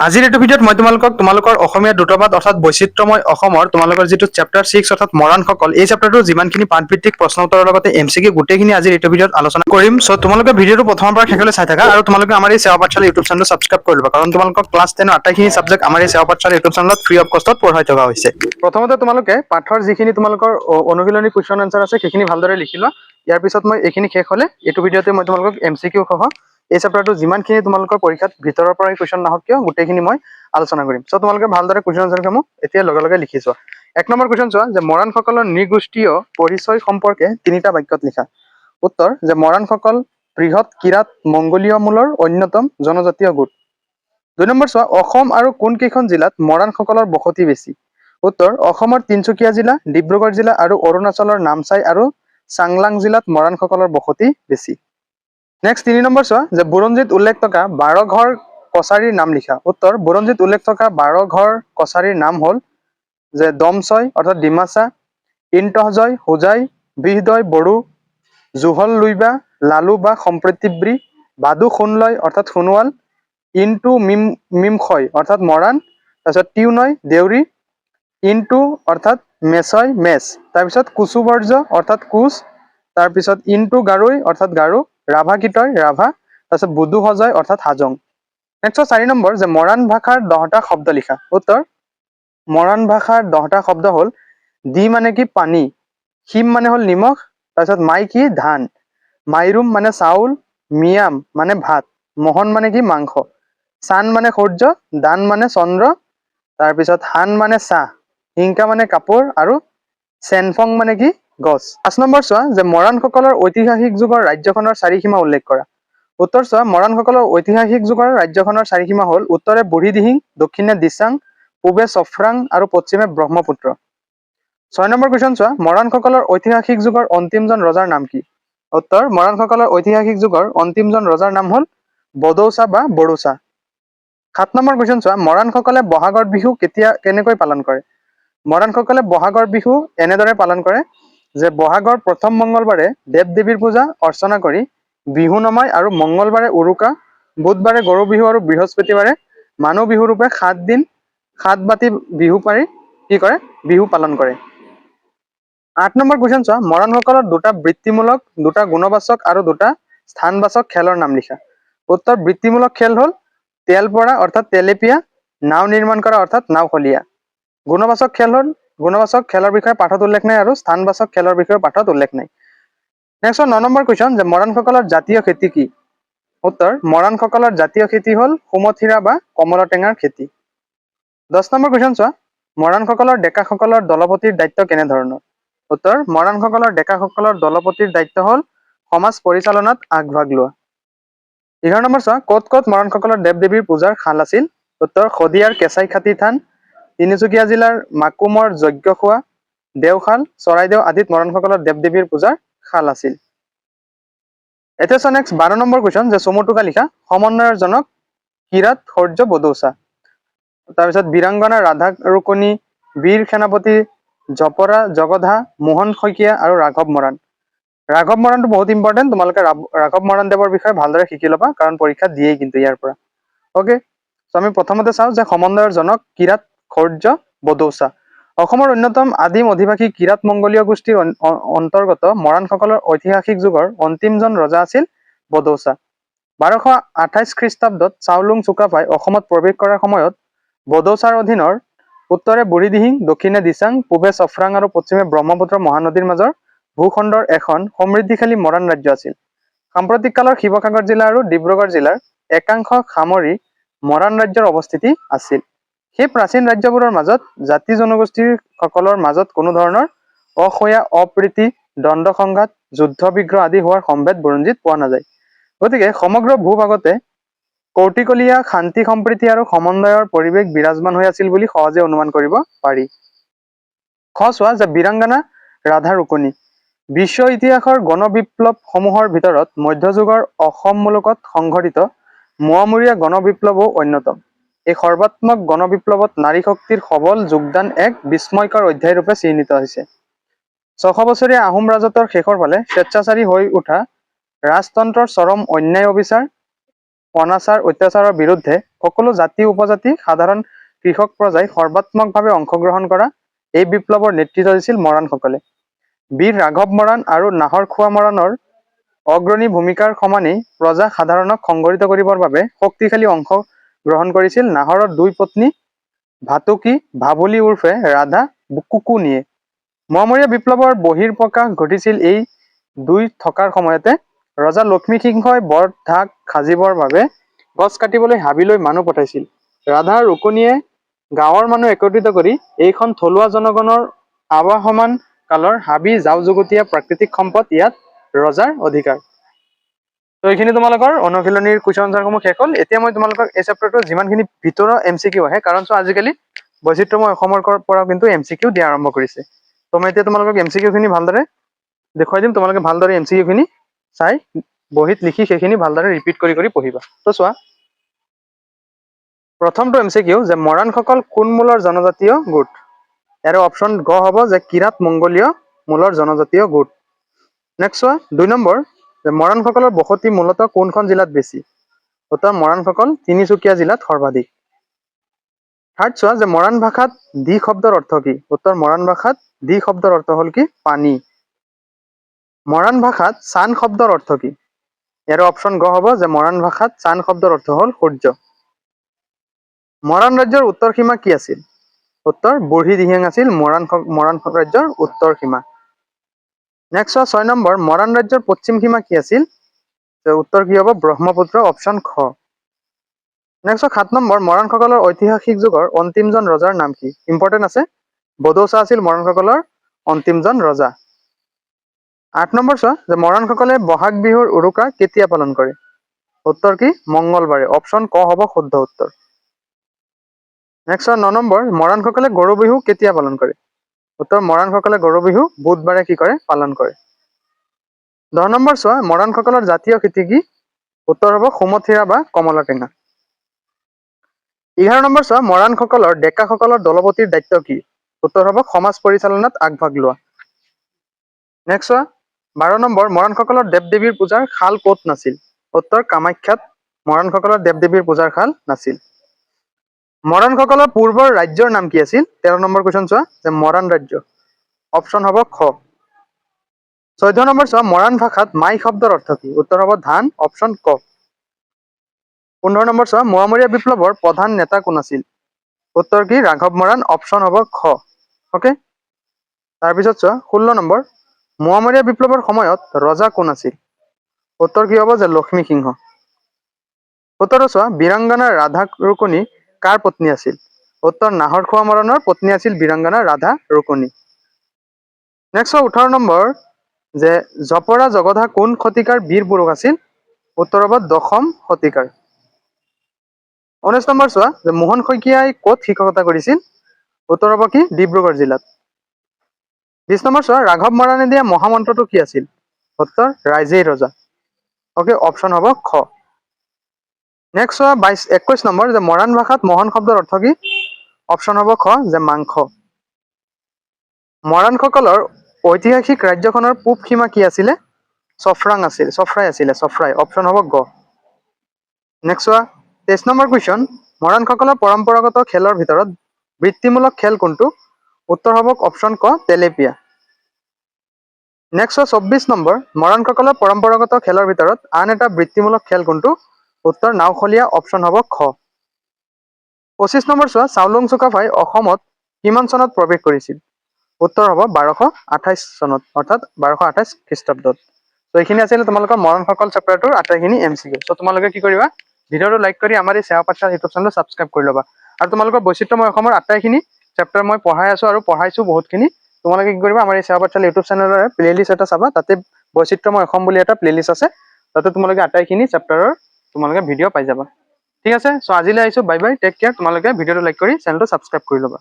আজিৰ এইটো ভিডিঅ'ত মই তোমালোকৰ অসমীয়া দ্ৰুতপাঠ অৰ্থাৎ বৈচিত্ৰ্যময় অসমৰ তোমালোকৰ যিটো চেপ্টাৰ 6 অৰ্থাৎ মৰাণসকল এই চেপ্টাৰটো যিমানখিনি পাঠভিত্তিক প্ৰশ্ন উত্তৰৰ লগতে এমচিকিউ গোটেইখিনি আজিৰ এইটো ভিডিঅ'ত আলোচনা কৰিম। সো তোমালোকে ভিডিঅ'টো প্ৰথমৰ পৰা শেষলৈ চাই থাকা আৰু তোমালোকে আমাৰ এই সেৱা পাঠশালা ইউটিউব চেনেলটো ছাবস্ক্ৰাইব কৰি ল'বা কাৰণ তোমালোকক ক্লাছ 10 আটাইখিনি সাবজেক্ট আমাৰ এই সেৱা পাঠশালা ইউটিউব চেনেলত ফ্ৰী অফ কষ্টত পঢ়াই থকা হৈছে। প্ৰথমতে তোমালোকে পাঠৰ যিখিনি তোমালোকৰ অনুশীলনী কুৱেশ্যন আনসাৰ আছে সেইখিনি ভালদৰে লিখি লোৱা। ইয়াৰ পিছত মই এইখিনি শেষ হ'লে এইটো ভিডিঅ'তে মই তোমালোকক এমচিকিউ সহ এই চেপ্টাৰটো যিমানখিনি তোমালোকৰ পৰীক্ষাত ভিতৰৰ পৰা কুৱেশ্যন নাহক কিয় গোটেইখিনি মই আলোচনা কৰিম। সো তোমালোকে ভালদৰে কুৱেশ্যন আনসাৰসমূহ এতিয়া লগে লিখি চোৱা। 1 নম্বৰ কুৱেশ্যন চোৱা যে মৰাণসকলৰ নৃগোষ্ঠীয় পৰিচয় সম্পৰ্কে তিনিটা বাক্যত লিখা। উত্তৰ যে মৰাণসকল বৃহৎ কিৰাত মংগোলীয় মূলৰ অন্যতম জনজাতীয় গোট। 2 নম্বৰ চোৱা অসম আৰু কোনকেইখন জিলাত মৰাণসকলৰ বসতি বেছি। উত্তৰ অসমৰ তিনচুকীয়া জিলা, ডিব্ৰুগড় জিলা আৰু অৰুণাচলৰ নামচাই আৰু চাংলাং জিলাত মৰাণসকলৰ বসতি বেছি। নেক্সট 3 নম্বৰ চোৱা যে বুৰঞ্জীত উল্লেখ থকা 12 ঘৰ কছাৰীৰ নাম লিখা। উত্তৰ বুৰঞ্জীত উল্লেখ থকা 12 ঘৰ কছাৰীৰ নাম হ'ল যে দমচয় অৰ্থাৎ ডিমাচা, ইনটহজয়, হোজাই, বিহদয় বড়ো, জুহল লুইবা, লালু বা সম্প্ৰতিব্ৰী, বাদু সোণলয় অৰ্থাৎ সোণোৱাল, ইনটু মিমখয় অৰ্থাৎ মৰাণ, তাৰপিছত টিউনয় দেউৰী, ইনটু অৰ্থাৎ মেছয় মেছ, তাৰপিছত কুচুবৰ্জ অৰ্থাৎ কোচ, তাৰপিছত ইনটু গাৰুই অৰ্থাৎ গাৰু, ৰাভা কিতয় ৰাভা, তাৰপিছত বুদু সজয় অৰ্থাৎ হাজং। নেক্সট 4 নম্বৰ যে মৰাণ ভাষাৰ 10টা শব্দ লিখা। উত্তৰ মৰাণ ভাষাৰ 10টা শব্দ হ'ল দি মানে কি পানী, হিম মানে হ'ল নিমখ, তাৰপিছত মাই কি ধান, মাইৰুম মানে চাউল, মিয়াম মানে ভাত, মোহন মানে কি মাংস, চান মানে সূৰ্য, দান মানে চন্দ্ৰ, তাৰপিছত হান মানে চাহ, হিংকা মানে কাপোৰ আৰু চেনফং মানে কি গছ। 5 নম্বৰ চোৱা যে মৰাণসকলৰ ঐতিহাসিক যুগৰ ৰাজ্যখনৰ চাৰিসীমা উল্লেখ কৰা। উত্তৰ চোৱা মৰাণসকলৰ ঐতিহাসিক যুগৰ ৰাজ্যখনৰ চাৰিসীমা হ'ল উত্তৰে বুঢ়ীদিহিং, দক্ষিণে দিচাং, পূবে চফ্ৰাং আৰু পশ্চিমে ব্ৰহ্মপুত্ৰ। 6 নম্বৰ কুৱেশ্যন চোৱা মৰাণসকলৰ ঐতিহাসিক যুগৰ অন্তিমজন ৰজাৰ নাম কি। উত্তৰ মৰাণসকলৰ ঐতিহাসিক যুগৰ অন্তিমজন ৰজাৰ নাম হ'ল বদৌচা বা বড়োচা। 7 নম্বৰ কুৱেশ্যন চোৱা মৰাণসকলে বহাগৰ বিহু কেনেকৈ পালন কৰে। মৰাণসকলে বহাগৰ বিহু এনেদৰে পালন কৰে যে বহাগৰ প্ৰথম মঙ্গলবাৰে দেৱ দেৱীৰ পূজা অৰ্চনা কৰি বিহু নমায় আৰু মঙ্গলবাৰে উৰুকা, বুধবাৰে গৰু বিহু আৰু বৃহস্পতিবাৰে মানুহ বিহু ৰূপে 7 দিন 7 বাতি বিহু পাৰি কি কৰে বিহু পালন কৰে। 8 নম্বৰ কুৱেশ্যন চোৱা মৰাণসকলৰ 2টা বৃত্তিমূলক, 2টা গুণবাচক আৰু 2টা স্থানবাচক খেলৰ নাম লিখা। উত্তৰ বৃত্তিমূলক খেল হ'ল তেল পৰা অৰ্থাৎ তেলেপিয়া, নাও নিৰ্মাণ কৰা অৰ্থাৎ নাওখলীয়া। গুণবাচক খেল হ'ল গুণবাচক খেলৰ বিষয়ে পাঠত উল্লেখ নাই আৰু স্থানবাচক খেলৰ বিষয়ে পাঠত উল্লেখ নাই। নেক্সট 9 নম্বৰ কুৱেশ্যন যে মৰাণসকলৰ জাতীয় খেতি কি। উত্তৰ মৰাণসকলৰ জাতীয় খেতি হ'ল সুমথিৰা বা কমলা টেঙাৰ খেতি। 10 নম্বৰ কুৱেশ্যন চোৱা মৰাণসকলৰ ডেকাসকলৰ দলপতিৰ দায়িত্ব কেনেধৰণৰ। উত্তৰ মৰাণসকলৰ ডেকাসকলৰ দলপতিৰ দায়িত্ব হ'ল সমাজ পৰিচালনাত আগভাগ লোৱা। 11 নম্বৰ চোৱা ক'ত ক'ত মৰাণসকলৰ দেৱ দেৱীৰ পূজাৰ শাল আছিল। উত্তৰ শদিয়াৰ কেঁচাইখাতি থান, তিনিচুকীয়া জিলাৰ মাকুমৰ যজ্ঞখোৱা, দেওশাল, চৰাইদেউ আদিত মৰাণসকলৰ দেৱ দেৱীৰ পূজাৰ শাল আছিল। এতিয়া চোৱা নেক্সট 12 নম্বৰ কুৱেশ্যন যে চমুটোকা লিখা। সমন্বয়ৰ জনক কিৰাত সৌৰ্য বদৌচা, তাৰপিছত বীৰাংগনা ৰাধা ৰুকনি, বীৰ সেনাপতি জপৰা জগধা, মোহন শইকীয়া আৰু ৰাঘৱ মৰাণ। ৰাঘৱ মৰাণটো বহুত ইম্পৰ্টেণ্ট, তোমালোকে ৰাঘৱ মৰাণ দেৱৰ বিষয়ে ভালদৰে শিকি ল'বা কাৰণ পৰীক্ষা দিয়েই কিন্তু ইয়াৰ পৰা। অ'কে, আমি প্ৰথমতে চাওঁ যে সমন্বয়ৰ জনক কিৰাত সৌৰ্য বদৌচা। অসমৰ অন্যতম আদিম অধিবাসী কিৰাত মংগোলীয় গোষ্ঠীৰ অন্তৰ্গত মৰাণসকলৰ ঐতিহাসিক যুগৰ অন্তিমজন ৰজা আছিল বদৌচা। 1228 খ্ৰীষ্টাব্দত চাওলুং চুকাফাই অসমত প্ৰৱেশ কৰাৰ সময়ত বদৌচাৰ অধীনৰ উত্তৰে বুঢ়ীদিহিং, দক্ষিণে দিচাং, পূবে চফ্ৰাং আৰু পশ্চিমে ব্ৰহ্মপুত্ৰ মহানদীৰ মাজৰ ভূখণ্ডৰ এখন সমৃদ্ধিশালী মৰাণ ৰাজ্য আছিল। সাম্প্ৰতিক কালৰ শিৱসাগৰ জিলা আৰু ডিব্ৰুগড় জিলাৰ একাংশ সামৰি মৰাণ ৰাজ্যৰ অৱস্থিতি আছিল। সেই প্ৰাচীন ৰাজ্যবোৰৰ মাজত জাতি জনগোষ্ঠীৰ সকলৰ মাজত কোনো ধৰণৰ অসূয়া, অপ্ৰীতি, দ্বন্দ্ব সংঘাত, যুদ্ধ বিগ্ৰহ আদি হোৱাৰ সম্ভেদ বুৰঞ্জীত পোৱা নাযায়। গতিকে সমগ্ৰ ভূভাগতে কৌটিকলীয়া শান্তি সম্প্ৰীতি আৰু সমন্বয়ৰ পৰিৱেশ বিৰাজমান হৈ আছিল বুলি সহজে অনুমান কৰিব পাৰি। চোৱা যে বীৰাংগনা ৰাধা ৰুকনি। বিশ্ব ইতিহাসৰ গণবিপ্লৱসমূহৰ ভিতৰত মধ্যযুগৰ অসম মুলুকত সংঘটিত মোৱামৰীয়া গণবিপ্লৱো অন্যতম। এই সৰ্বাত্মক গণবিপ্লৱত নাৰী শক্তিৰ সবল যোগদান এক বিস্ময়কৰ অধ্যায় ৰূপে চিহ্নিত হৈছে। 600 বছৰীয়া আহোম ৰাজত্বৰ শেষৰ ফালে স্বেচ্ছাচাৰী হৈ উঠা ৰাজতন্ত্ৰৰ চৰম অন্যায় অনাচাৰ অত্যাচাৰৰ বিৰুদ্ধে সকলো জাতি উপজাতি সাধাৰণ কৃষক প্ৰজাই সৰ্বাত্মকভাৱে অংশগ্ৰহণ কৰা এই বিপ্লৱৰ নেতৃত্ব দিছিল মৰাণসকলে। বীৰ ৰাঘৱ মৰাণ আৰু নাহৰ খোৱা মৰাণৰ অগ্ৰণী ভূমিকাৰ সমানেই প্ৰজা সাধাৰণক সংগঠিত কৰিবৰ বাবে শক্তিশালী অংশ গ্ৰহণ কৰিছিল নাহৰৰ দুই পত্নী ভাটুকী ভাবুলি উৰ্ফে ৰাধা কুকুনিয়ে। মোৱামৰীয়া বিপ্লৱৰ বহিৰ্প্ৰকাশ ঘটিছিল এই দুই থকাৰ সময়তে। ৰজা লক্ষ্মী সিংহই বৰ ঢাক সাজিবৰ বাবে গছ কাটিবলৈ হাবিলৈ মানুহ পঠাইছিল। ৰাধা ৰুকনিয়ে গাঁৱৰ মানুহ একত্ৰিত কৰি এইখন থলুৱা জনগণৰ আৱাহমান কালৰ হাবি জাও জুগুতীয়া প্ৰাকৃতিক সম্পদ, ইয়াত ৰজাৰ অধিকাৰ। তো এইখিনি তোমালোকৰ অনুশীলনীৰ কুৱেশ্যন আনচাৰসমূহ শেষ হ'ল। এতিয়া মই তোমালোকক এই চেপ্টাৰটোৰ যিমানখিনি ভিতৰৰ MCQ আহে, কাৰণ চোৱা আজিকালি বৈচিত্ৰ্যময় অসমৰ পৰাও কিন্তু MCQ দিয়া আৰম্ভ কৰিছে। তো মই এতিয়া তোমালোকক MCQ খিনি ভালদৰে দেখুৱাই দিম, তোমালোকে ভালদৰে MCQ খিনি চাই বহীত লিখি সেইখিনি ভালদৰে ৰিপিট কৰি কৰি পঢ়িবা। তো চোৱা, প্ৰথমটো MCQ যে মৰাণসকল কোন মূলৰ জনজাতীয় গোট? ইয়াৰ অপশ্যন গ হ'ব যে কিৰাত মংগোলীয় মূলৰ জনজাতীয় গোট। নেক্সট চোৱা, 2 নম্বৰ যে মৰাণসকলৰ বসতি মূলতঃ কোনখন জিলাত বেছি? উত্তৰ মৰাণসকল তিনিচুকীয়া জিলাত সৰ্বাধিক। থাৰ্ড চোৱা যে মৰাণ ভাষাত দি শব্দৰ অৰ্থ কি? উত্তৰ মৰাণ ভাষাত দি শব্দৰ অৰ্থ হ'ল কি? পানী। মৰাণ ভাষাত চান শব্দৰ অৰ্থ কি? ইয়াৰ অপশ্যন গ হ'ব যে মৰাণ ভাষাত চান শব্দৰ অৰ্থ হ'ল সূৰ্য। মৰাণ ৰাজ্যৰ উত্তৰ সীমা কি আছিল? উত্তৰ বুঢ়ী দিহিং আছিল মৰাণ ৰাজ্যৰ উত্তৰ সীমা। নেক্সট 6 নম্বৰ মৰাণ ৰাজ্যৰ পশ্চিম সীমা কি আছিল? উত্তৰ কি হ'ব? ব্ৰহ্মপুত্ৰ, অপশ্যন খ। নেক্সট 7 নম্বৰ মৰাণসকলৰ ঐতিহাসিক যুগৰ অন্তিমজন ৰজাৰ নাম কি? ইম্পৰ্টেণ্ট আছে, বডৌচা আছিল মৰাণসকলৰ অন্তিমজন ৰজা। 8 নম্বৰ চোৱা যে মৰাণসকলে বহাগ বিহুৰ উৰুকা কেতিয়া পালন কৰে? উত্তৰ কি? মংগলবাৰে, অপশ্যন ক হ'ব শুদ্ধ উত্তৰ। নেক্সট 9 নম্বৰ মৰাণসকলে গৰু বিহু কেতিয়া পালন কৰে? উত্তৰ মৰাণসকলে গৰু বিহু বুধবাৰে কি কৰে? পালন কৰে। 10 নম্বৰ চোৱা মৰাণসকলৰ জাতীয় খেতি কি? উত্তৰ হ'ব সুমথিৰা বা কমলা টেঙা। 11 নম্বৰ চোৱা মৰাণসকলৰ ডেকাসকলৰ দলপতিৰ দায়িত্ব কি? উত্তৰ হ'ব সমাজ পৰিচালনাত আগভাগ লোৱা। নেক্সট চোৱা 12 নম্বৰ মৰাণসকলৰ দেৱ দেৱীৰ পূজাৰ শাল ক'ত নাছিল? উত্তৰ কামাখ্যাত মৰাণসকলৰ দেৱ দেৱীৰ পূজাৰ শাল নাছিল। মৰাণসকলৰ পূৰ্বৰ ৰাজ্যৰ নাম কি আছিল? 13 নম্বৰ কুৱেশ্যন চোৱা যে মৰাণ ৰাজ্য, অপশ্যন হ'ব খ। 14 নম্বৰ চোৱা মৰাণ ভাষাত মাই শব্দৰ অৰ্থ কি? উত্তৰ হ'ব ধান, অপশ্যন ক। 15 নম্বৰ চোৱা মোৱামৰীয়া বিপ্লৱৰ প্ৰধান নেতা কোন আছিল? উত্তৰ কি? ৰাঘৱ মৰাণ, অপশ্যন হ'ব খ। অ'কে, তাৰপিছত চোৱা 16 নম্বৰ মোৱামৰীয়া বিপ্লৱৰ সময়ত ৰজা কোন আছিল? উত্তৰ কি হ'ব যে লক্ষ্মী সিংহ। 17 চোৱা বীৰাংগনা ৰাধা ৰুকনি কাৰ পত্নী আছিল? উত্তৰ নাহৰ খোৱা মৰাণৰ পত্নী আছিল বীৰাংগনা ৰাধা ৰুকনি। নেক্সট 18 নম্বৰ যে জপৰা জগধা কোন শতিকাৰ বীৰ পুৰুষ আছিল? উত্তৰ হ'ব দশম শতিকাৰ। 19 নম্বৰ চোৱা যে মোহন শইকীয়াই ক'ত শিক্ষকতা কৰিছিল? উত্তৰ হ'ব কি? ডিব্ৰুগড় জিলাত। 20 নম্বৰ চোৱা ৰাঘৱ মৰাণে দিয়া মহামন্ত্ৰটো কি আছিল? উত্তৰ ৰাইজেই ৰজা। অ'কে, অপশ্যন হ'ব খ। নেক্সট চোৱা 21 নম্বৰ যে মৰাণ ভাষাত মহন শব্দৰ অৰ্থ কি? অপশ্যন হ'ব খ যে মাংস। মৰাণসকলৰ ঐতিহাসিক ৰাজ্যখনৰ পূব সীমা কি আছিলে? চফ্ৰাই আছিলে, অপশ্যন হ'ব গ। নেক্সট চোৱা 23 নম্বৰ কুৱেশ্যন মৰাণসকলৰ পৰম্পৰাগত খেলৰ ভিতৰত বৃত্তিমূলক খেল কোনটো? উত্তৰ হ'ব অপশ্যন ক তেলেপীয়া। নেক্সট 24 নম্বৰ মৰাণসকলৰ পৰম্পৰাগত খেলৰ ভিতৰত আন এটা বৃত্তিমূলক খেল কোনটো? উত্তৰ নাওখলীয়া, অপশ্যন হ'ব খ। 25 নম্বৰ চোৱা চাওলুং চুকাফাই অসমত কিমান চনত প্ৰৱেশ কৰিছিল? উত্তৰ হ'ব 1228 চনত, অৰ্থাৎ 1228 খ্ৰীষ্টাব্দত। তো এইখিনি আছিলে তোমালোকৰ মৰাণসকল চেপ্টাৰটোৰ আটাইখিনি MCQ। তো তোমালোকে কি কৰিবা? ভিডিঅ'টো লাইক কৰি আমাৰ এই সেৱা পাঠশালা ইউটিউব চেনেলটো ছাবস্ক্ৰাইব কৰি ল'বা। আৰু তোমালোকৰ বৈচিত্ৰ্যময় অসমৰ আটাইখিনি চেপ্টাৰ মই পঢ়াই আছো আৰু পঢ়াইছো বহুতখিনি। তোমালোকে কি কৰিবা? আমাৰ এই সেৱা পাঠশালা ইউটিউব চেনেলৰ প্লেলিষ্ট এটা চাবা, তাতে বৈচিত্ৰ্যময় অসম বুলি এটা প্লেলিষ্ট আছে, তাতে তোমালোকে আটাইখিনি চেপ্টাৰৰ তোমালোকে ভিডিঅ' পাই যাবা। ঠিক আছে, চ' আজিলৈ আহিছো, বাই বাই, টেক কেয়াৰ। তোমালোকে ভিডিঅ'টো লাইক কৰি চেনেলটো ছাবস্ক্ৰাইব কৰি ল'বা।